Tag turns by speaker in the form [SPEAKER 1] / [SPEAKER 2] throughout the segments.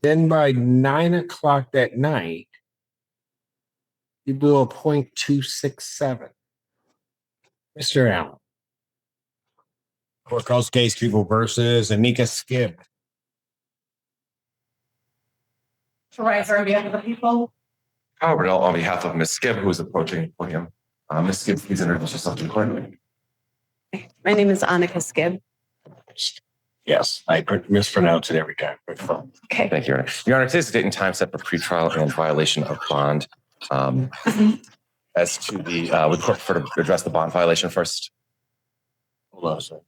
[SPEAKER 1] Then by 9 o'clock that night, you blew a .267. Mr. Allen.
[SPEAKER 2] Court calls case people versus Anika Skibb.
[SPEAKER 3] Rise on behalf of the people.
[SPEAKER 4] Howard, on behalf of Ms. Skibb, who is approaching the podium. Ms. Skibb, please introduce yourself to the court.
[SPEAKER 3] My name is Annika Skibb.
[SPEAKER 2] Yes, I mispronounce it every time.
[SPEAKER 3] Okay.
[SPEAKER 4] Thank you, Your Honor. Your Honor, today's the date and time set for pretrial and violation of bond. As to the, would the court prefer to address the bond violation first?
[SPEAKER 2] Hold on a second.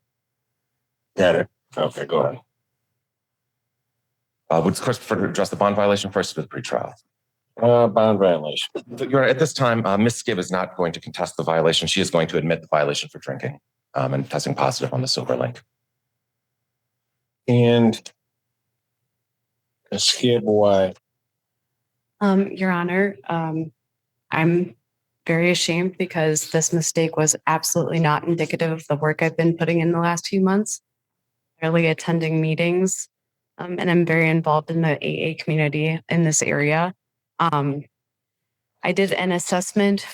[SPEAKER 2] Got it. Okay, go ahead.
[SPEAKER 4] Would the court prefer to address the bond violation first or the pretrial?
[SPEAKER 2] Bond violation.
[SPEAKER 4] Your Honor, at this time, Ms. Skibb is not going to contest the violation. She is going to admit the violation for drinking and testing positive on the silver link.
[SPEAKER 2] And Skibb, why?
[SPEAKER 3] Your Honor, I'm very ashamed because this mistake was absolutely not indicative of the work I've been putting in the last few months, barely attending meetings, and I'm very involved in the AA community in this area. I did an assessment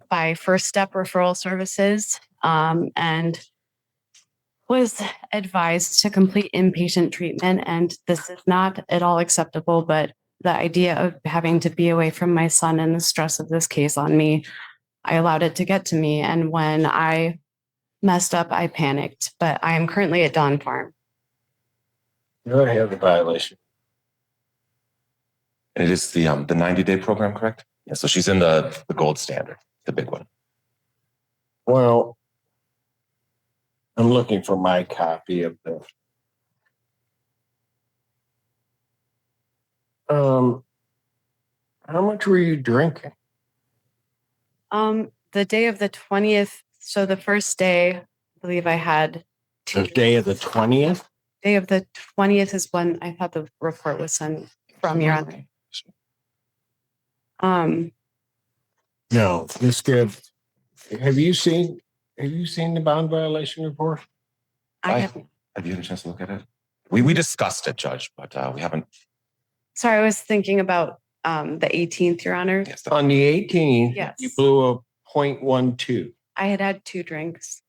[SPEAKER 3] by First Step Referral Services and was advised to complete inpatient treatment. And this is not at all acceptable, but the idea of having to be away from my son and the stress of this case on me, I allowed it to get to me. And when I messed up, I panicked, but I am currently at Dawn Farm.
[SPEAKER 2] You already have the violation.
[SPEAKER 4] And it is the 90-day program, correct? Yeah, so she's in the gold standard, the big one.
[SPEAKER 2] Well, I'm looking for my copy of the. How much were you drinking?
[SPEAKER 3] The day of the 20th. So the first day, I believe I had
[SPEAKER 2] The day of the 20th?
[SPEAKER 3] Day of the 20th is when I thought the report was sent from Your Honor.
[SPEAKER 2] No, Ms. Skibb, have you seen the bond violation report?
[SPEAKER 4] Have you had a chance to look at it? We discussed it, Judge, but we haven't.
[SPEAKER 3] Sorry, I was thinking about the 18th, Your Honor.
[SPEAKER 4] Yes,
[SPEAKER 1] On the 18th,
[SPEAKER 3] Yes.
[SPEAKER 1] you blew a .12.
[SPEAKER 3] I had 2 drinks.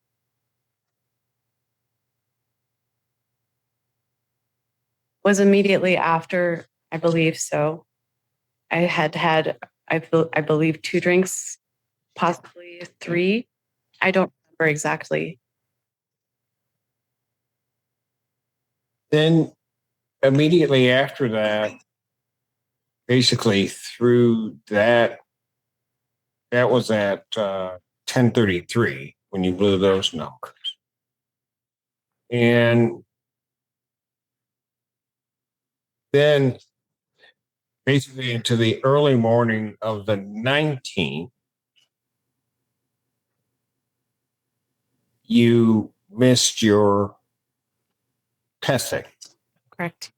[SPEAKER 3] Was immediately after, I believe so. I had, I believe, 2 drinks, possibly 3. I don't remember exactly.
[SPEAKER 1] Then immediately after that, basically through that was at 10:33 when you blew those numbers. And then basically into the early morning of the 19th, you missed your testing.
[SPEAKER 3] Correct.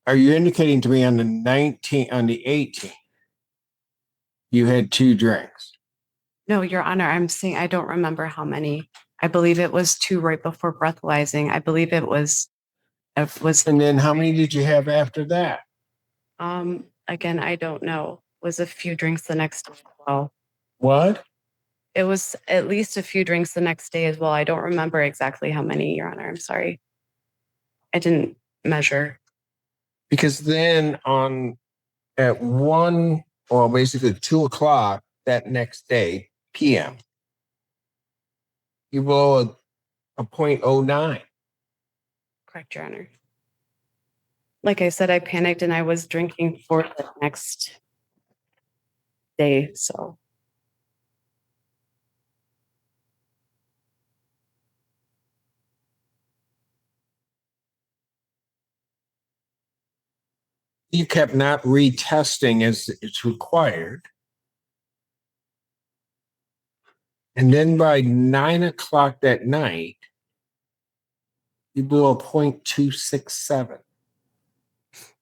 [SPEAKER 1] Are you indicating to me on the 18th, you had 2 drinks?
[SPEAKER 3] No, Your Honor, I'm saying I don't remember how many. I believe it was 2 right before breathalyzing. I believe it was.
[SPEAKER 1] And then how many did you have after that?
[SPEAKER 3] Again, I don't know. Was a few drinks the next day as well.
[SPEAKER 1] What?
[SPEAKER 3] It was at least a few drinks the next day as well. I don't remember exactly how many, Your Honor. I'm sorry. I didn't measure.
[SPEAKER 1] Because then at 1, well, basically 2 o'clock that next day, PM, you blow a .09.
[SPEAKER 3] Correct, Your Honor. Like I said, I panicked and I was drinking for the next day, so.
[SPEAKER 1] You kept not retesting as it's required. And then by 9 o'clock that night, you blew a .267.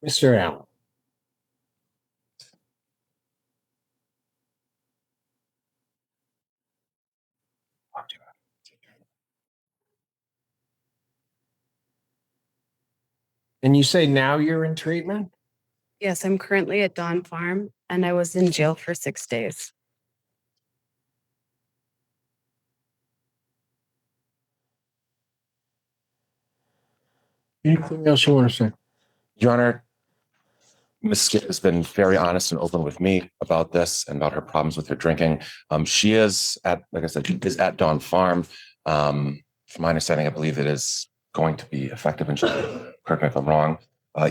[SPEAKER 1] Mr. Allen.
[SPEAKER 2] And you say now you're in treatment?
[SPEAKER 3] Yes, I'm currently at Dawn Farm and I was in jail for 6 days.
[SPEAKER 2] Anything else you want to say?
[SPEAKER 4] Your Honor, Ms. Skip has been very honest and open with me about this and about her problems with her drinking. She is at, like I said, she is at Dawn Farm. From my understanding, I believe it is going to be effective and correct me if I'm wrong,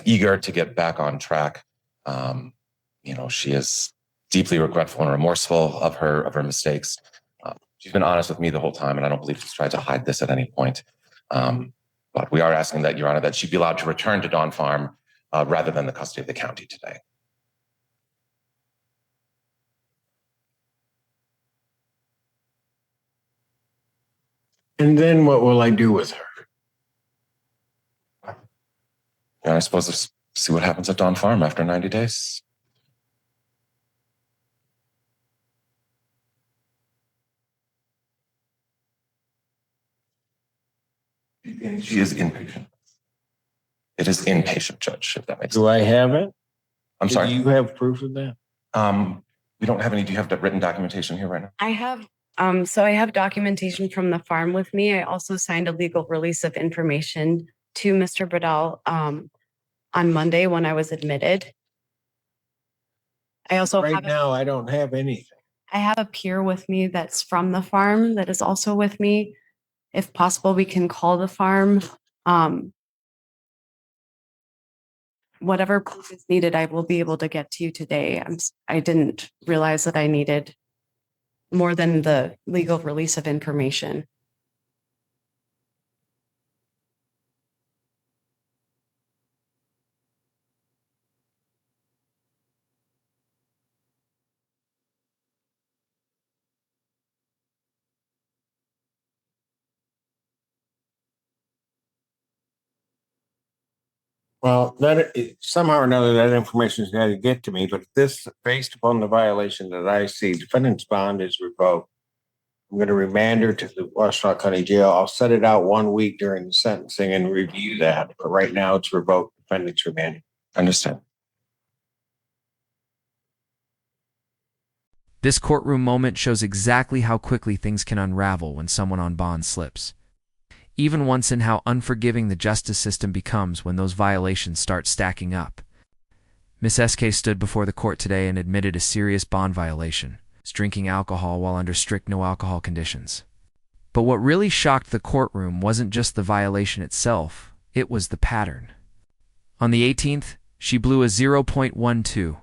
[SPEAKER 4] eager to get back on track. She is deeply regretful and remorseful of her mistakes. She's been honest with me the whole time, and I don't believe she's tried to hide this at any point. But we are asking that, Your Honor, that she be allowed to return to Dawn Farm rather than the custody of the county today.
[SPEAKER 2] And then what will I do with her?
[SPEAKER 4] Your Honor, I suppose let's see what happens at Dawn Farm after 90 days. She is inpatient. It is inpatient, Judge, if that makes sense.
[SPEAKER 2] Do I have it?
[SPEAKER 4] I'm sorry.
[SPEAKER 2] Do you have proof of that?
[SPEAKER 4] We don't have any. Do you have the written documentation here right now?
[SPEAKER 3] I have I have documentation from the farm with me. I also signed a legal release of information to Mr. Bradell on Monday when I was admitted. I also
[SPEAKER 2] Right now, I don't have anything.
[SPEAKER 3] I have a peer with me that's from the farm that is also with me. If possible, we can call the farm. Whatever proof is needed, I will be able to get to you today. I didn't realize that I needed more than the legal release of information.
[SPEAKER 2] Well, somehow or another, that information has got to get to me, but this, based upon the violation that I see, defendant's bond is revoked. I'm going to remand her to the Washington County Jail. I'll set it out 1 week during the sentencing and review that. But right now it's revoked. Defendant's remanded.
[SPEAKER 4] Understand.
[SPEAKER 5] This courtroom moment shows exactly how quickly things can unravel when someone on bond slips. Even once in how unforgiving the justice system becomes when those violations start stacking up. Miss SK stood before the court today and admitted a serious bond violation, drinking alcohol while under strict no-alcohol conditions. But what really shocked the courtroom wasn't just the violation itself, it was the pattern. On the 18th, she blew a 0.12.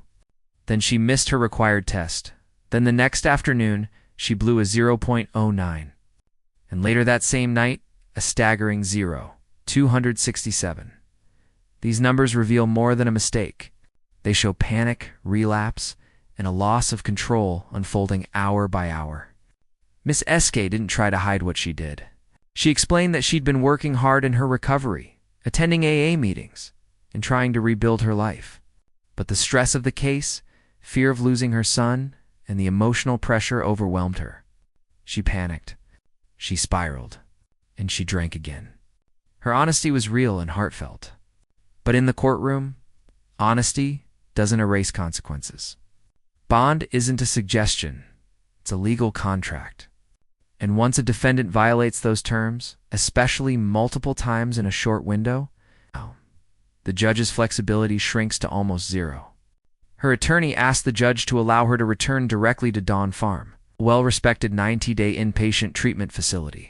[SPEAKER 5] Then she missed her required test. Then the next afternoon, she blew a 0.09. And later that same night, a staggering 267. These numbers reveal more than a mistake. They show panic, relapse, and a loss of control unfolding hour by hour. Miss SK didn't try to hide what she did. She explained that she'd been working hard in her recovery, attending AA meetings, and trying to rebuild her life. But the stress of the case, fear of losing her son, and the emotional pressure overwhelmed her. She panicked. She spiraled. And she drank again. Her honesty was real and heartfelt. But in the courtroom, honesty doesn't erase consequences. Bond isn't a suggestion. It's a legal contract. And once a defendant violates those terms, especially multiple times in a short window, the judge's flexibility shrinks to almost zero. Her attorney asked the judge to allow her to return directly to Dawn Farm, a well-respected 90-day inpatient treatment facility.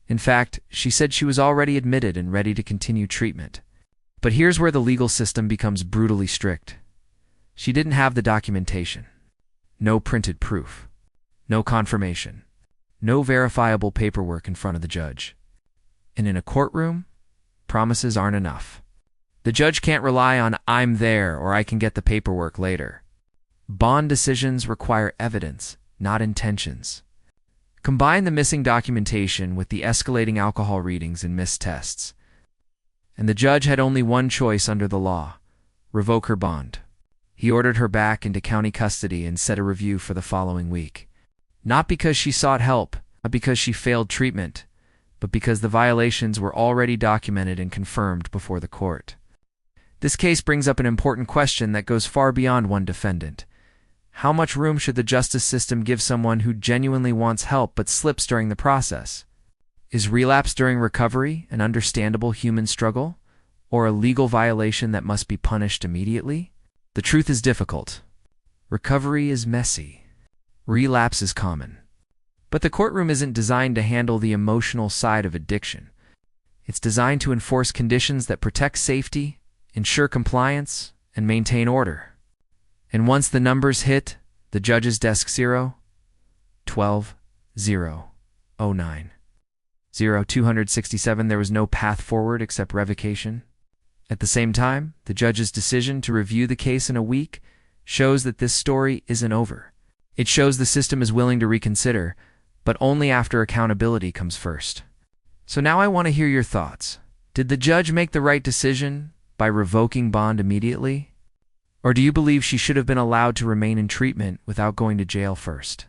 [SPEAKER 5] In fact, she said she was already admitted and ready to continue treatment. But here's where the legal system becomes brutally strict. She didn't have the documentation. No printed proof. No confirmation. No verifiable paperwork in front of the judge. And in a courtroom, promises aren't enough. The judge can't rely on "I'm there" or "I can get the paperwork later." Bond decisions require evidence, not intentions. Combine the missing documentation with the escalating alcohol readings and missed tests. And the judge had only one choice under the law: revoke her bond. He ordered her back into county custody and set a review for the following week. Not because she sought help, not because she failed treatment, but because the violations were already documented and confirmed before the court. This case brings up an important question that goes far beyond one defendant. How much room should the justice system give someone who genuinely wants help but slips during the process? Is relapse during recovery an understandable human struggle, or a legal violation that must be punished immediately? The truth is difficult. Recovery is messy. Relapse is common. But the courtroom isn't designed to handle the emotional side of addiction. It's designed to enforce conditions that protect safety, ensure compliance, and maintain order. And once the numbers hit the judge's desk 0, 12, 0, 09, 0, 267, there was no path forward except revocation. At the same time, the judge's decision to review the case in a week shows that this story isn't over. It shows the system is willing to reconsider, but only after accountability comes first. So now I want to hear your thoughts. Did the judge make the right decision by revoking bond immediately? Or do you believe she should have been allowed to remain in treatment without going to jail first?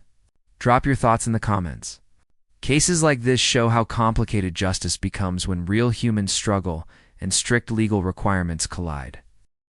[SPEAKER 5] Drop your thoughts in the comments. Cases like this show how complicated justice becomes when real humans struggle and strict legal requirements collide.